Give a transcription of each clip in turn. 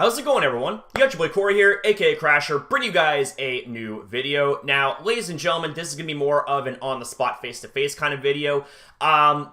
How's it going, everyone? You got your boy Corey here, aka Crasher, bringing you guys a new video. Now, ladies and gentlemen, this is going to be more of an on-the-spot, face-to-face kind of video.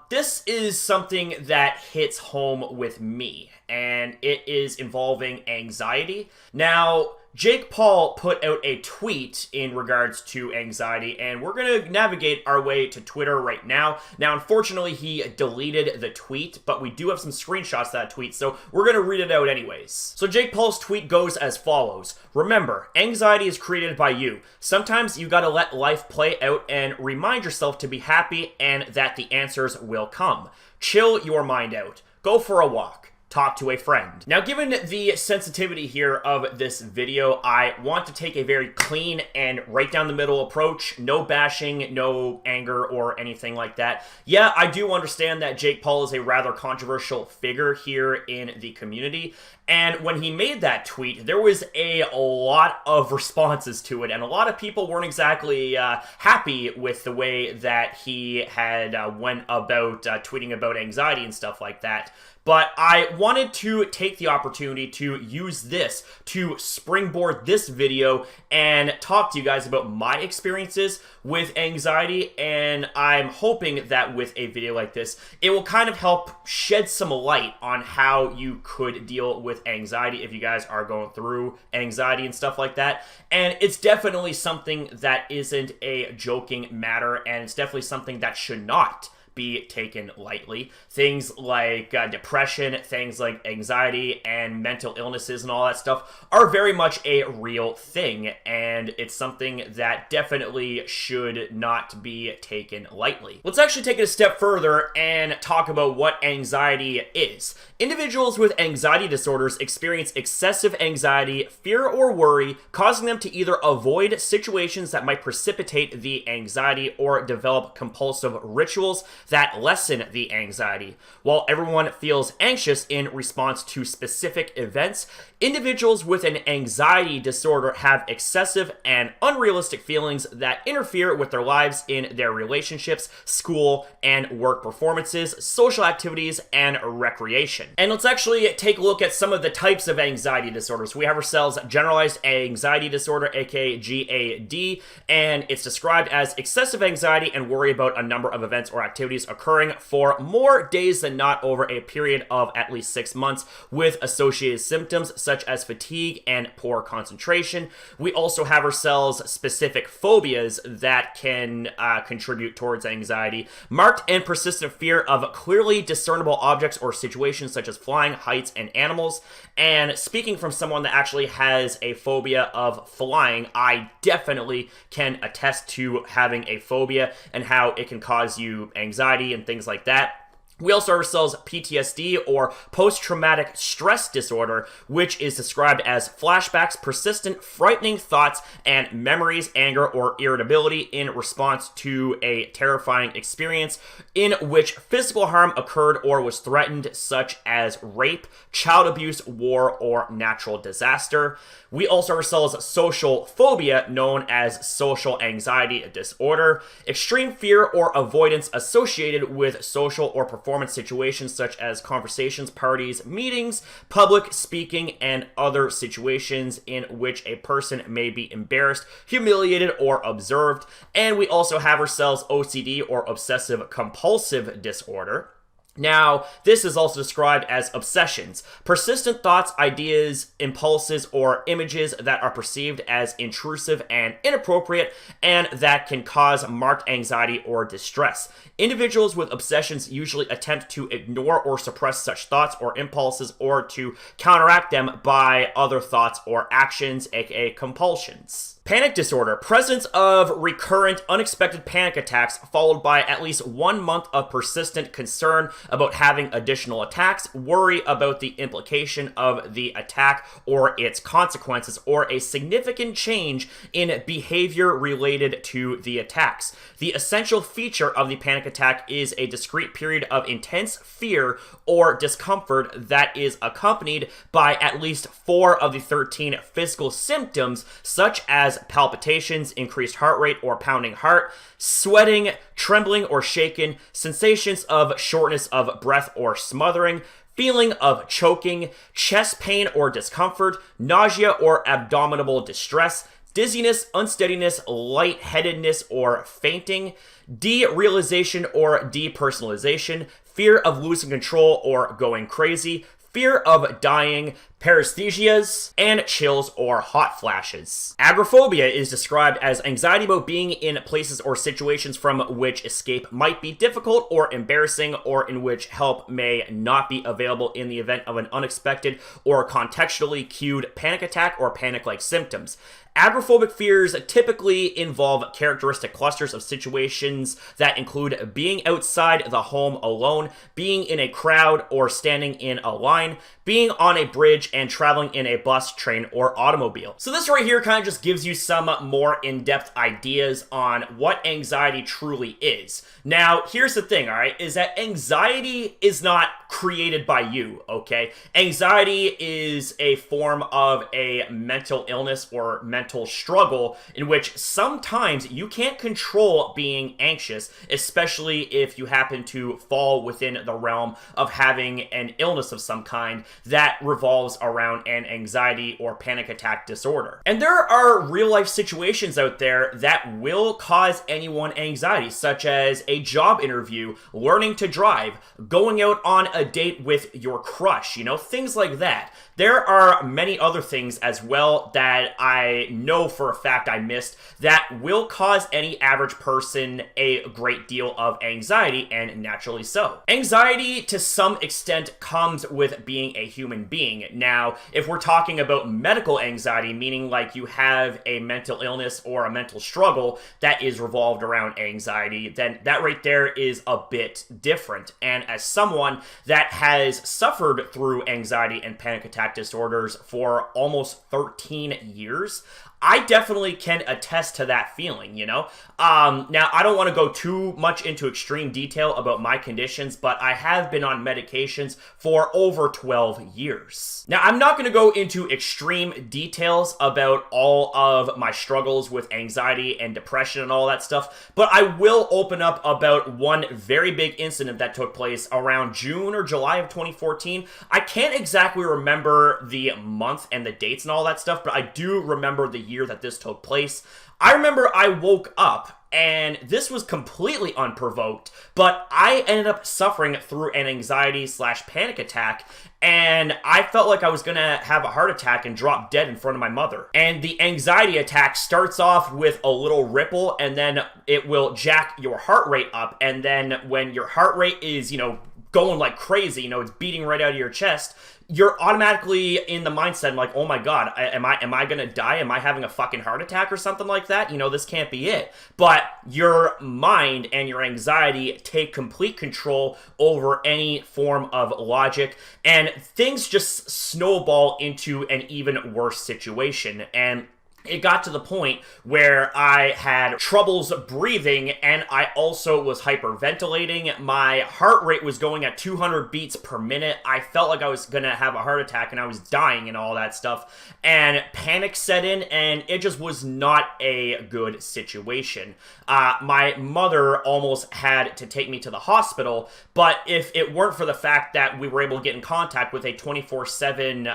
This is something that hits home with me, and it is involving anxiety. Now, Jake Paul put out a tweet in regards to anxiety, and we're going to navigate our way to Twitter right now. Now, unfortunately, he deleted the tweet, but we do have some screenshots of that tweet, so we're going to read it out anyways. So Jake Paul's tweet goes as follows. Remember, anxiety is created by you. Sometimes you got to let life play out and remind yourself to be happy and that the answers will come. Chill your mind out. Go for a walk. Talk to a friend. Now, given the sensitivity here of this video, I want to take a very clean and right down the middle approach. No bashing, no anger, or anything like that. Yeah, I do understand that Jake Paul is a rather controversial figure here in the community. And when he made that tweet, there was a lot of responses to it, and a lot of people weren't exactly happy with the way that he had went about tweeting about anxiety and stuff like that. But I wanted to take the opportunity to use this to springboard this video and talk to you guys about my experiences with anxiety, and I'm hoping that with a video like this, it will kind of help shed some light on how you could deal with anxiety if you guys are going through anxiety and stuff like that. And it's definitely something that isn't a joking matter, and it's definitely something that should not be taken lightly. Things like depression, things like anxiety and mental illnesses and all that stuff are very much a real thing, and it's something that definitely should not be taken lightly. Let's actually take it a step further and talk about what anxiety is. Individuals with anxiety disorders experience excessive anxiety, fear, or worry, causing them to either avoid situations that might precipitate the anxiety or develop compulsive rituals that lessen the anxiety. While everyone feels anxious in response to specific events, individuals with an anxiety disorder have excessive and unrealistic feelings that interfere with their lives in their relationships, school and work performances, social activities, and recreation. And let's actually take a look at some of the types of anxiety disorders. We have ourselves generalized anxiety disorder, aka GAD, and it's described as excessive anxiety and worry about a number of events or activities occurring for more days than not over a period of at least 6 months, with associated symptoms such as fatigue and poor concentration. We also have ourselves specific phobias that can contribute towards anxiety. Marked and persistent fear of clearly discernible objects or situations such as flying, heights, and animals. And speaking from someone that actually has a phobia of flying, I definitely can attest to having a phobia and how it can cause you anxiety and things like that. We also have ourselves PTSD, or post-traumatic stress disorder, which is described as flashbacks, persistent, frightening thoughts, and memories, anger, or irritability in response to a terrifying experience in which physical harm occurred or was threatened, such as rape, child abuse, war, or natural disaster. We also have ourselves social phobia, known as social anxiety disorder, extreme fear or avoidance associated with social or performance situations such as conversations, parties, meetings, public speaking, and other situations in which a person may be embarrassed, humiliated, or observed. And we also have ourselves OCD, or obsessive compulsive disorder. Now, this is also described as obsessions, persistent thoughts, ideas, impulses, or images that are perceived as intrusive and inappropriate, and that can cause marked anxiety or distress. Individuals with obsessions usually attempt to ignore or suppress such thoughts or impulses, or to counteract them by other thoughts or actions, aka compulsions. Panic disorder, presence of recurrent, unexpected panic attacks followed by at least 1 month of persistent concern about having additional attacks, worry about the implication of the attack or its consequences, or a significant change in behavior related to the attacks. The essential feature of the panic attack is a discrete period of intense fear or discomfort that is accompanied by at least 4 of the 13 physical symptoms, such as palpitations, increased heart rate or pounding heart, sweating, trembling or shaken, sensations of shortness of breath or smothering, feeling of choking, chest pain or discomfort, nausea or abdominal distress, dizziness, unsteadiness, lightheadedness or fainting, derealization or depersonalization, fear of losing control or going crazy, fear of dying, paresthesias, and chills or hot flashes. Agoraphobia is described as anxiety about being in places or situations from which escape might be difficult or embarrassing, or in which help may not be available in the event of an unexpected or contextually cued panic attack or panic-like symptoms. Agoraphobic fears typically involve characteristic clusters of situations that include being outside the home alone, being in a crowd or standing in a line, being on a bridge, and traveling in a bus, train, or automobile. So this right here kind of just gives you some more in-depth ideas on what anxiety truly is. Now, here's the thing, all right, is that anxiety is not created by you, okay? Anxiety is a form of a mental illness or mental struggle in which sometimes you can't control being anxious, especially if you happen to fall within the realm of having an illness of some kind that revolves around an anxiety or panic attack disorder. And there are real-life situations out there that will cause anyone anxiety, such as a job interview, learning to drive, going out on a date with your crush, you know, things like that. There are many other things as well that I know for a fact I missed that will cause any average person a great deal of anxiety, and naturally so. Anxiety, to some extent, comes with being a human being. Now, if we're talking about medical anxiety, meaning like you have a mental illness or a mental struggle that is revolved around anxiety, then that right there is a bit different. And as someone that has suffered through anxiety and panic attack disorders for almost 13 years, I definitely can attest to that feeling, you know? Now, I don't want to go too much into extreme detail about my conditions, but I have been on medications for over 12 years. Now, I'm not going to go into extreme details about all of my struggles with anxiety and depression and all that stuff, but I will open up about one very big incident that took place around June or July of 2014. I can't exactly remember the month and the dates and all that stuff, but I do remember the year that this took place. I remember I woke up, and this was completely unprovoked, but I ended up suffering through an anxiety/panic attack, and I felt like I was gonna have a heart attack and drop dead in front of my mother. And the anxiety attack starts off with a little ripple, and then it will jack your heart rate up, and then when your heart rate is, you know, going like crazy, you know, it's beating right out of your chest, you're automatically in the mindset like, oh my god, am I gonna die? Am I having a fucking heart attack or something like that? You know, this can't be it. But your mind and your anxiety take complete control over any form of logic, and things just snowball into an even worse situation. And it got to the point where I had troubles breathing, and I also was hyperventilating. My heart rate was going at 200 beats per minute. I felt like I was gonna have a heart attack, and I was dying and all that stuff. And panic set in, and it just was not a good situation. My mother almost had to take me to the hospital, but if it weren't for the fact that we were able to get in contact with a 24/7,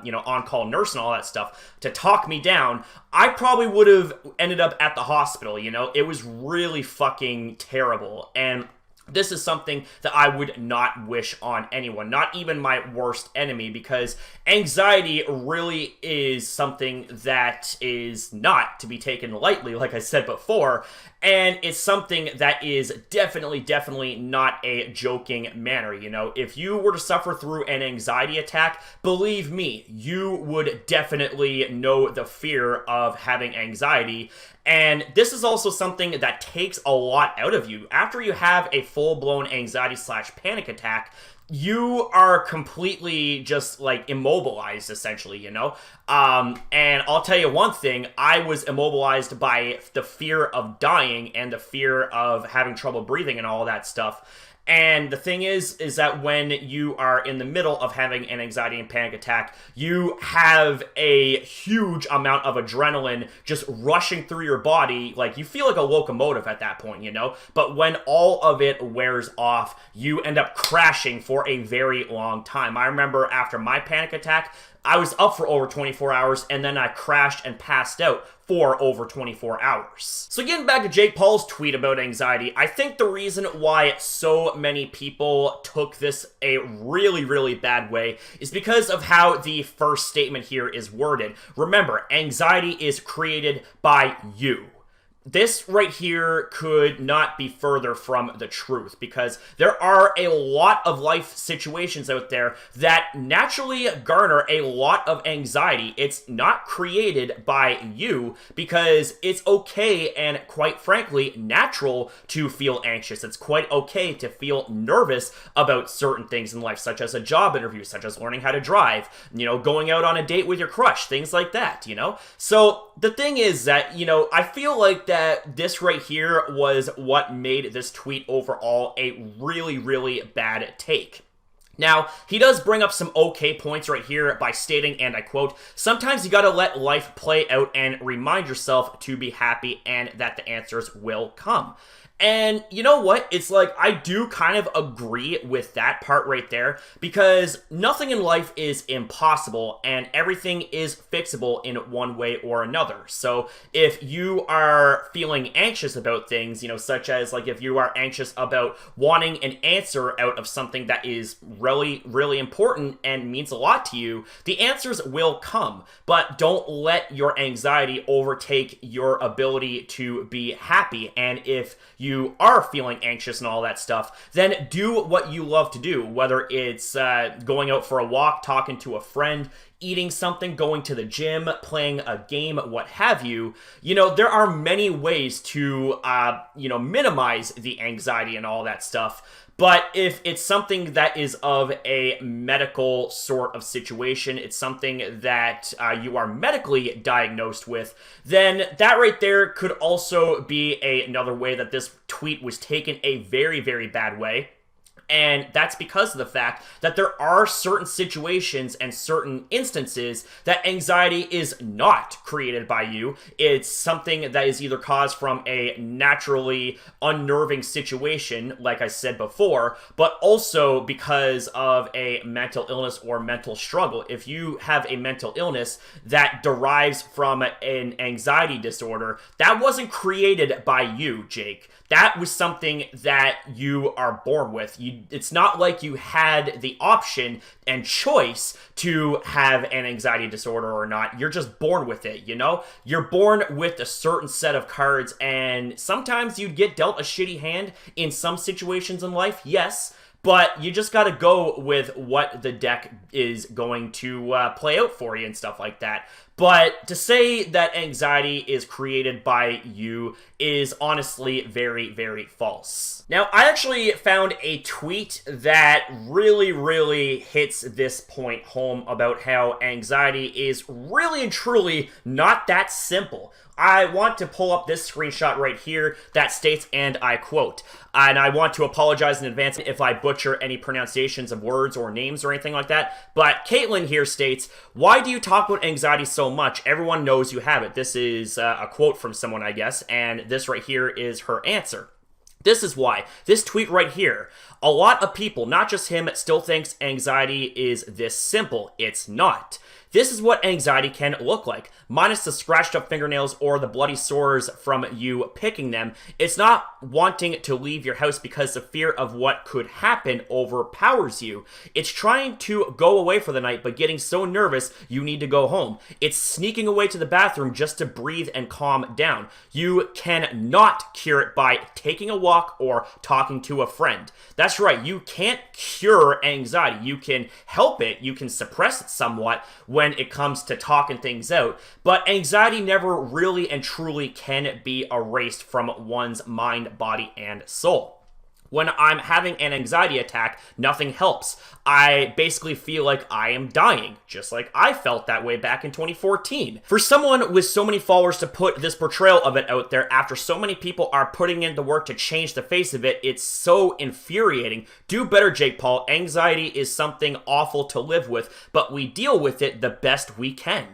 you know, on-call nurse and all that stuff to talk me down, I probably would have ended up at the hospital, you know? It was really fucking terrible, and this is something that I would not wish on anyone, not even my worst enemy, because anxiety really is something that is not to be taken lightly, like I said before, and it's something that is definitely not a joking manner, you know? If you were to suffer through an anxiety attack, believe me, you would definitely know the fear of having anxiety. And this is also something that takes a lot out of you. After you have a full-blown anxiety/panic attack, you are completely just like immobilized, essentially, you know? And I'll tell you one thing, I was immobilized by the fear of dying and the fear of having trouble breathing and all that stuff. And the thing is that when you are in the middle of having an anxiety and panic attack, you have a huge amount of adrenaline just rushing through your body. Like, you feel like a locomotive at that point, you know? But when all of it wears off, you end up crashing for a very long time. I remember after my panic attack, I was up for over 24 hours, and then I crashed and passed out for over 24 hours. So getting back to Jake Paul's tweet about anxiety, I think the reason why so many people took this a really, really bad way is because of how the first statement here is worded. Remember, anxiety is created by you. This right here could not be further from the truth, because there are a lot of life situations out there that naturally garner a lot of anxiety. It's not created by you, because it's okay and, quite frankly, natural to feel anxious. It's quite okay to feel nervous about certain things in life, such as a job interview, such as learning how to drive, you know, going out on a date with your crush, things like that, you know? So the thing is that, you know, I feel like that this right here was what made this tweet overall a really, really bad take. Now, he does bring up some okay points right here by stating, and I quote, "Sometimes you gotta let life play out and remind yourself to be happy and that the answers will come." And you know what? It's like, I do kind of agree with that part right there, because nothing in life is impossible and everything is fixable in one way or another. So if you are feeling anxious about things, you know, such as like if you are anxious about wanting an answer out of something that is really, really important and means a lot to you, the answers will come. But don't let your anxiety overtake your ability to be happy. And if you are feeling anxious and all that stuff, then do what you love to do, whether it's going out for a walk, talking to a friend, eating something, going to the gym, playing a game, what have you. You know, there are many ways to, you know, minimize the anxiety and all that stuff. But if it's something that is of a medical sort of situation, it's something that you are medically diagnosed with, then that right there could also be another way that this tweet was taken a very, very bad way. And that's because of the fact that there are certain situations and certain instances that anxiety is not created by you. It's something that is either caused from a naturally unnerving situation, like I said before, but also because of a mental illness or mental struggle. If you have a mental illness that derives from an anxiety disorder, that wasn't created by you, Jake. That was something that you are born with. It's not like you had the option and choice to have an anxiety disorder or not. You're just born with it, you know? You're born with a certain set of cards, and sometimes you'd get dealt a shitty hand in some situations in life, yes, but you just got to go with what the deck is going to play out for you and stuff like that. But to say that anxiety is created by you is honestly very, very false. Now, I actually found a tweet that really, really hits this point home about how anxiety is really and truly not that simple. I want to pull up this screenshot right here that states, and I quote, and I want to apologize in advance if I butcher any pronunciations of words or names or anything like that, but Caitlin here states, "Why do you talk about anxiety so much? Everyone knows you have it." This is a quote from someone, I guess, and this right here is her answer. This is why. This tweet right here. "A lot of people, not just him, still thinks anxiety is this simple. It's not. This is what anxiety can look like. Minus the scratched up fingernails or the bloody sores from you picking them. It's not wanting to leave your house because the fear of what could happen overpowers you. It's trying to go away for the night but getting so nervous you need to go home. It's sneaking away to the bathroom just to breathe and calm down. You cannot cure it by taking a walk or talking to a friend." That's right, you can't cure anxiety. You can help it, you can suppress it somewhat when it comes to talking things out, but anxiety never really and truly can be erased from one's mind, body, and soul. When I'm having an anxiety attack, nothing helps. I basically feel like I am dying, just like I felt that way back in 2014. For someone with so many followers to put this portrayal of it out there after so many people are putting in the work to change the face of it, it's so infuriating. Do better, Jake Paul. Anxiety is something awful to live with, but we deal with it the best we can.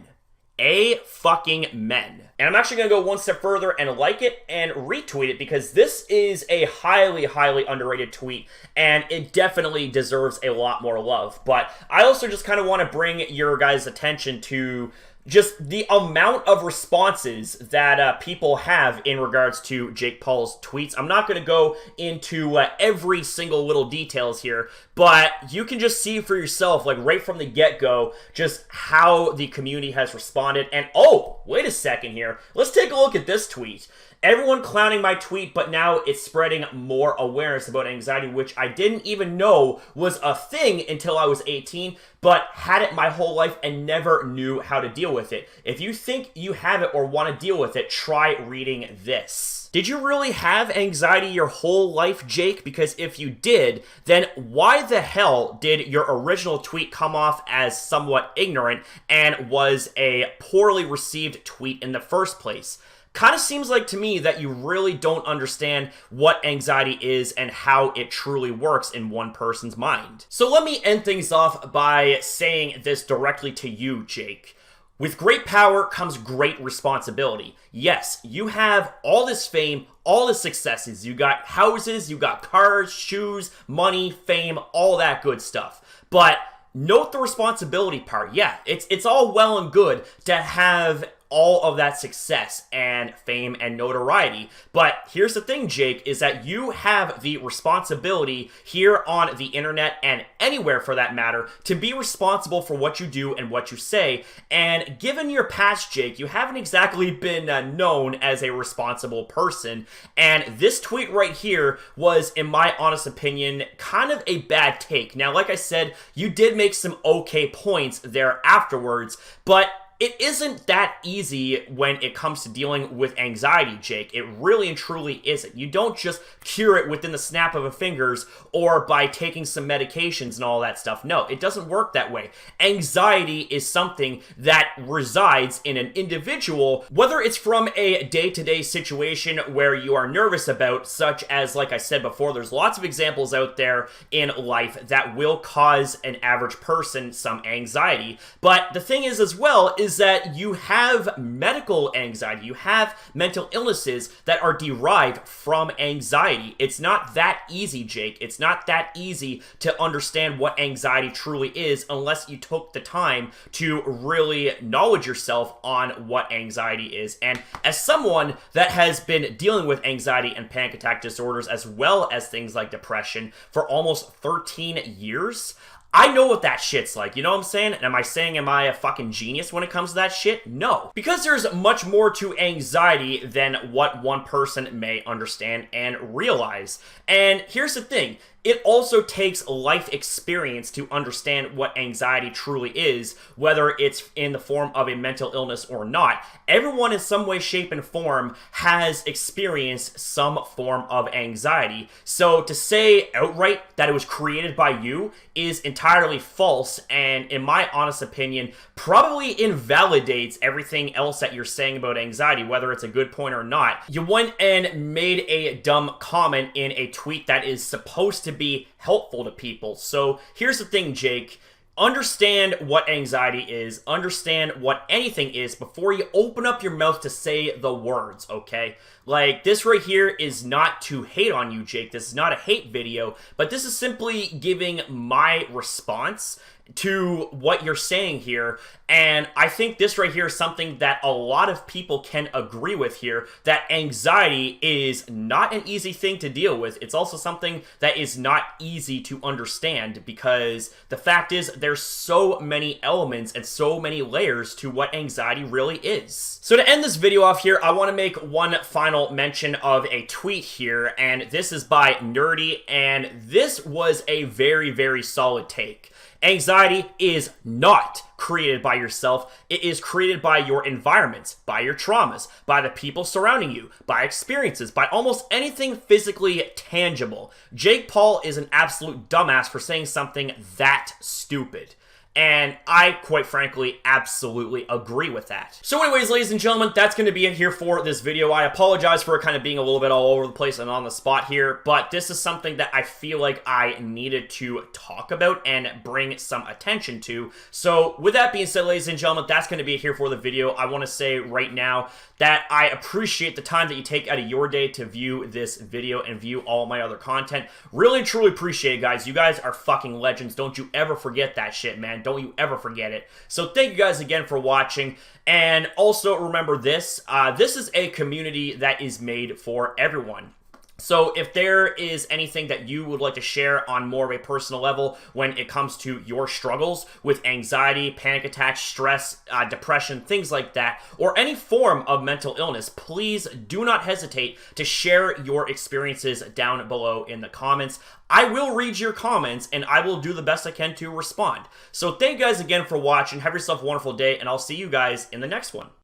Fucking men. And I'm actually going to go one step further and like it and retweet it because this is a highly, highly underrated tweet and it definitely deserves a lot more love. But I also just kind of want to bring your guys' attention to just the amount of responses that people have in regards to Jake Paul's tweets. I'm not going to go into every single little details here, but you can just see for yourself, like right from the get-go, just how the community has responded. And oh, wait a second here. Let's take a look at this tweet. Everyone clowning my tweet, but now it's spreading more awareness about anxiety, which I didn't even know was a thing until I was 18, but had it my whole life and never knew how to deal with it. If you think you have it or want to deal with it, try reading this. Did you really have anxiety your whole life, Jake? Because if you did, then why the hell did your original tweet come off as somewhat ignorant and was a poorly received tweet in the first place? Kind of seems like to me that you really don't understand what anxiety is and how it truly works in one person's mind. So let me end things off by saying this directly to you, Jake. With great power comes great responsibility. Yes, you have all this fame, all the successes. You got houses, you got cars, shoes, money, fame, all that good stuff. But note the responsibility part. Yeah, it's all well and good to have all of that success and fame and notoriety. But here's the thing, Jake, is that you have the responsibility here on the internet and anywhere for that matter to be responsible for what you do and what you say. And given your past, Jake, you haven't exactly been known as a responsible person. And this tweet right here was, in my honest opinion, kind of a bad take. Now, like I said, you did make some okay points there afterwards, but it isn't that easy when it comes to dealing with anxiety, Jake. It really and truly isn't. You don't just cure it within the snap of a fingers or by taking some medications and all that stuff. No, it doesn't work that way. Anxiety is something that resides in an individual, whether it's from a day-to-day situation where you are nervous about, such as, like I said before, there's lots of examples out there in life that will cause an average person some anxiety. But the thing is as well is that you have medical anxiety, you have mental illnesses that are derived from anxiety. It's not that easy, Jake. It's not that easy to understand what anxiety truly is unless you took the time to really knowledge yourself on what anxiety is. And as someone that has been dealing with anxiety and panic attack disorders as well as things like depression for almost 13 years, I know what that shit's like, you know what I'm saying? And am I a fucking genius when it comes to that shit? No. Because there's much more to anxiety than what one person may understand and realize. And here's the thing. It also takes life experience to understand what anxiety truly is, whether it's in the form of a mental illness or not. Everyone in some way, shape, and form has experienced some form of anxiety. So to say outright that it was created by you is entirely false, and in my honest opinion, probably invalidates everything else that you're saying about anxiety, whether it's a good point or not. You went and made a dumb comment in a tweet that is supposed to be helpful to people. So here's the thing, Jake. Understand what anxiety is, understand what anything is before you open up your mouth to say the words, okay? Like, this right here is not to hate on you, Jake. This is not a hate video, but this is simply giving my response to what you're saying here. And I think this right here is something that a lot of people can agree with here, that anxiety is not an easy thing to deal with. It's also something that is not easy to understand, because the fact is there's so many elements and so many layers to what anxiety really is. So to end this video off here, I want to make one final mention of a tweet here, and this is by Nerdy, and this was a very, very solid take. Anxiety is not created by yourself. It is created by your environment, by your traumas, by the people surrounding you, by experiences, by almost anything physically tangible. Jake Paul is an absolute dumbass for saying something that stupid. And I, quite frankly, absolutely agree with that. So anyways, ladies and gentlemen, that's going to be it here for this video. I apologize for it kind of being a little bit all over the place and on the spot here, but this is something that I feel like I needed to talk about and bring some attention to. So with that being said, ladies and gentlemen, that's going to be it here for the video. I want to say right now that I appreciate the time that you take out of your day to view this video and view all my other content. Really and truly appreciate it, guys. You guys are fucking legends. Don't you ever forget that shit, man. Don't you ever forget it. So thank you guys again for watching. And also remember this. This is a community that is made for everyone. So if there is anything that you would like to share on more of a personal level when it comes to your struggles with anxiety, panic attacks, stress, depression, things like that, or any form of mental illness, please do not hesitate to share your experiences down below in the comments. I will read your comments and I will do the best I can to respond. So thank you guys again for watching. Have yourself a wonderful day and I'll see you guys in the next one.